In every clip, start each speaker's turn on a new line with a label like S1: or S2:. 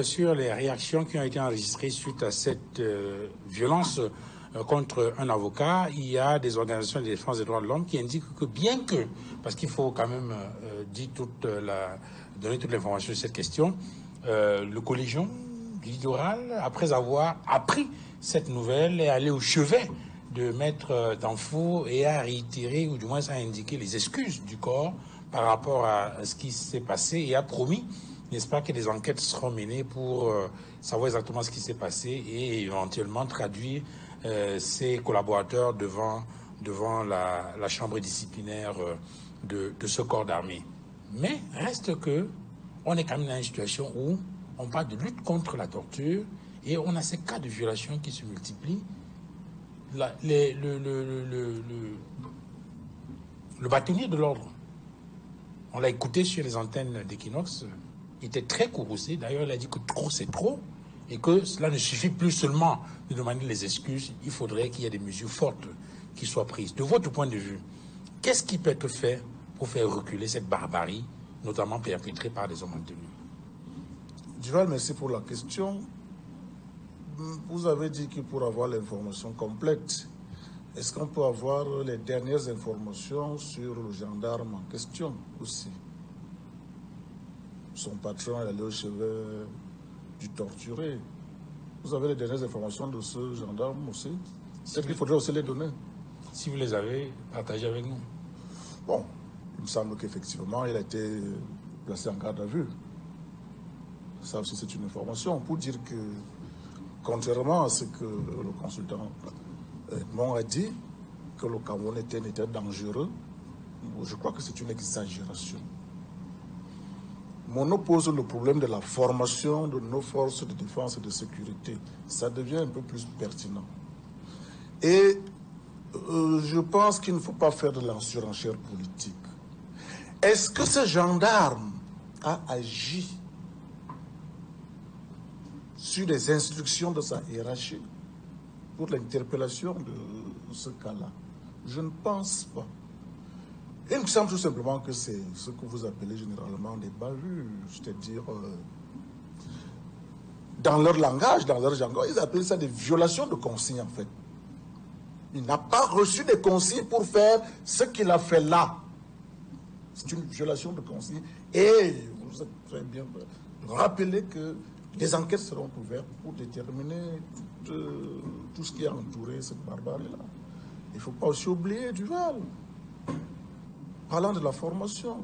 S1: Sur les réactions qui ont été enregistrées suite à cette violence contre un avocat, il y a des organisations de défense des droits de l'homme qui indiquent que bien que, parce qu'il faut quand même donner toute l'information sur cette question, le collégion du littoral, après avoir appris cette nouvelle, est allé au chevet de Maître Danfo et a réitéré, ou du moins a indiqué les excuses du corps par rapport à ce qui s'est passé et a promis, n'est-ce pas, que des enquêtes seront menées pour savoir exactement ce qui s'est passé et éventuellement traduire ses collaborateurs devant la chambre disciplinaire de ce corps d'armée. Mais reste que on est quand même dans une situation où on parle de lutte contre la torture et on a ces cas de violation qui se multiplient. Le bâtonnier de l'ordre, on l'a écouté sur les antennes d'Equinox, il était très courroucé. D'ailleurs, il a dit que trop, c'est trop. Et que cela ne suffit plus seulement de demander les excuses. Il faudrait qu'il y ait des mesures fortes qui soient prises. De votre point de vue, qu'est-ce qui peut être fait pour faire reculer cette barbarie, notamment perpétrée par des hommes en tenue?
S2: Duval, merci pour la question. Vous avez dit que pour avoir l'information complète, est-ce qu'on peut avoir les dernières informations sur le gendarme en question aussi? Son patron est allé au chevet du torturé. Vous avez les dernières informations de ce gendarme aussi? C'est qu'il faudrait aussi les donner.
S1: Si vous les avez, partagez avec nous.
S2: Bon, il me semble qu'effectivement, il a été placé en garde à vue. Ça aussi, c'est une information pour dire que, contrairement à ce que le consultant Edmond a dit, que le Cameroun était dangereux, je crois que c'est une exagération. On oppose le problème de la formation de nos forces de défense et de sécurité. Ça devient un peu plus pertinent. Et je pense qu'il ne faut pas faire de la surenchère politique. Est-ce que ce gendarme a agi sur les instructions de sa hiérarchie pour l'interpellation de ce cas-là? Je ne pense pas. Il me semble tout simplement que c'est ce que vous appelez généralement des bavures, c'est-à-dire dans leur langage, dans leur jargon, ils appellent ça des violations de consignes en fait. Il n'a pas reçu des consignes pour faire ce qu'il a fait là. C'est une violation de consignes. Et vous êtes très bien rappelé que des enquêtes seront ouvertes pour déterminer tout ce qui a entouré cette barbarie-là. Il ne faut pas aussi oublier Duval. Parlant de la formation,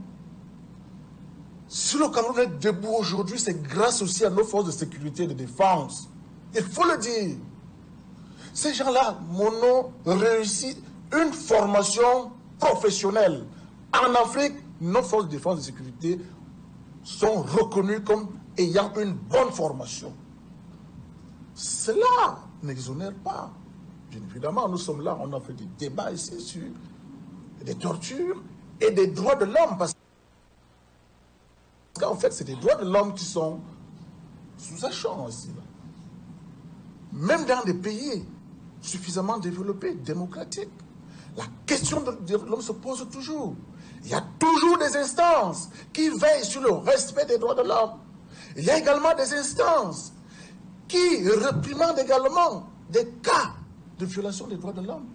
S2: si le Cameroun est debout aujourd'hui, c'est grâce aussi à nos forces de sécurité et de défense. Il faut le dire. Ces gens-là ont réussi une formation professionnelle. En Afrique, nos forces de défense et de sécurité sont reconnues comme ayant une bonne formation. Cela n'exonère pas. Bien évidemment, nous sommes là, on a fait des débats ici sur des tortures et des droits de l'homme. Parce qu'en fait, c'est des droits de l'homme qui sont sous-achants aussi. Là. Même dans des pays suffisamment développés, démocratiques, la question de l'homme se pose toujours. Il y a toujours des instances qui veillent sur le respect des droits de l'homme. Il y a également des instances qui réprimandent également des cas de violation des droits de l'homme,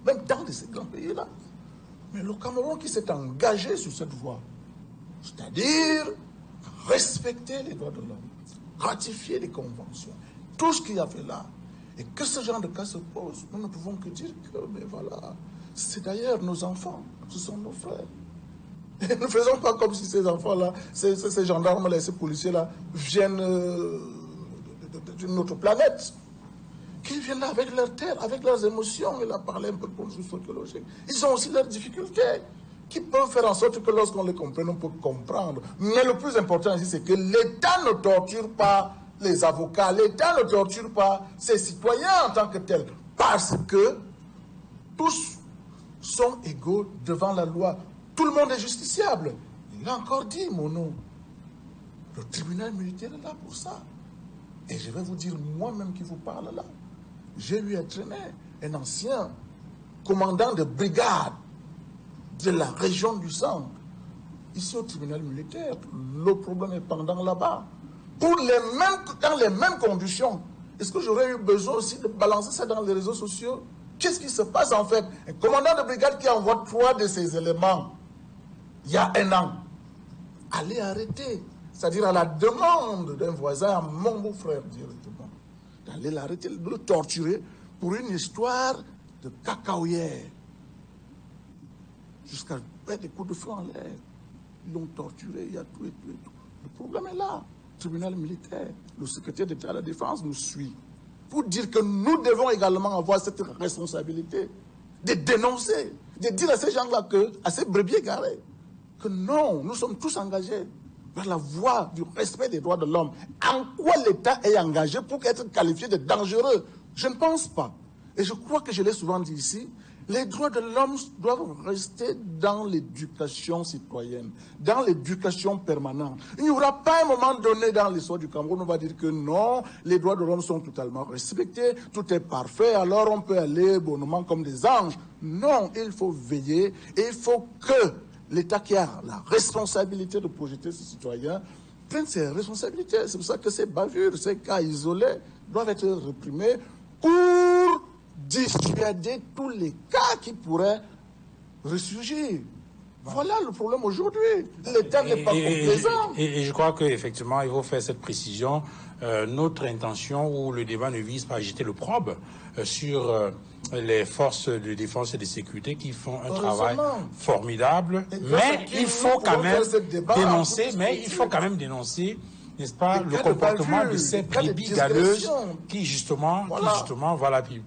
S2: même dans ces grands pays-là. Mais le Cameroun qui s'est engagé sur cette voie, c'est-à-dire respecter les droits de l'homme, ratifier les conventions, tout ce qu'il y a fait là, et que ce genre de cas se pose, nous ne pouvons que dire que, mais voilà, c'est d'ailleurs nos enfants, ce sont nos frères. Et ne faisons pas comme si ces enfants-là, ces gendarmes-là, ces policiers-là, viennent d'une autre planète. Qu'ils viennent là avec leur terre, avec leurs émotions. Il a parlé un peu de processus sociologique. Ils ont aussi leurs difficultés qui peuvent faire en sorte que lorsqu'on les comprenne, on peut comprendre. Mais le plus important ici, c'est que l'État ne torture pas les avocats. L'État ne torture pas ses citoyens en tant que tels. Parce que tous sont égaux devant la loi. Tout le monde est justiciable. Il a encore dit, mon nom. Le tribunal militaire est là pour ça. Et je vais vous dire moi-même qui vous parle là. J'ai eu à traîner un ancien commandant de brigade de la région du Centre, ici au tribunal militaire. Le problème est pendant là-bas. dans les mêmes conditions. Est-ce que j'aurais eu besoin aussi de balancer ça dans les réseaux sociaux? Qu'est-ce qui se passe en fait? Un commandant de brigade qui envoie 3 de ces éléments il y a 1 an, allez arrêter. C'est-à-dire à la demande d'un voisin, à mon beau-frère directement, d'aller l'arrêter, de le torturer pour une histoire de cacaoyère. Jusqu'à mettre des coups de feu en l'air. Ils l'ont torturé, il y a tout et tout et tout. Le problème est là. Le tribunal militaire, le secrétaire d'État à la Défense nous suit. Pour dire que nous devons également avoir cette responsabilité de dénoncer, de dire à ces gens-là, à ces brebis égarés, que non, nous sommes tous engagés vers la voie du respect des droits de l'homme. En quoi l'État est engagé pour être qualifié de dangereux? Je ne pense pas. Et je crois que je l'ai souvent dit ici, les droits de l'homme doivent rester dans l'éducation citoyenne, dans l'éducation permanente. Il n'y aura pas un moment donné dans l'histoire du Cameroun où on va dire que non, les droits de l'homme sont totalement respectés, tout est parfait, alors on peut aller bonnement comme des anges. Non, il faut veiller et il faut que l'État qui a la responsabilité de projeter ses citoyens prenne ses responsabilités. C'est pour ça que ces bavures, ces cas isolés doivent être réprimés pour dissuader tous les cas qui pourraient ressurgir. Voilà le problème aujourd'hui. L'État n'est pas complaisant.
S1: Et je crois qu'effectivement, il faut faire cette précision. Notre intention ou le débat ne vise pas à jeter le probe sur les forces de défense et de sécurité qui font un travail formidable. Mais il faut quand même dénoncer, n'est-ce pas, le comportement de ces brebis galeuses qui justement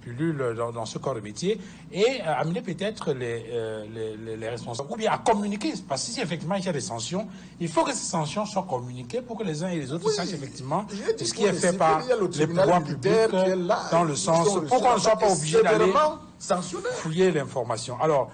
S1: pullulent dans ce corps de métier et amener peut-être les responsables, ou bien à communiquer, parce que si effectivement il y a des sanctions, il faut que ces sanctions soient communiquées pour que les uns et les autres sachent effectivement ce qui est fait par les pouvoirs publics dans le sens, pour qu'on ne soit pas obligé d'aller fouiller l'information. Alors,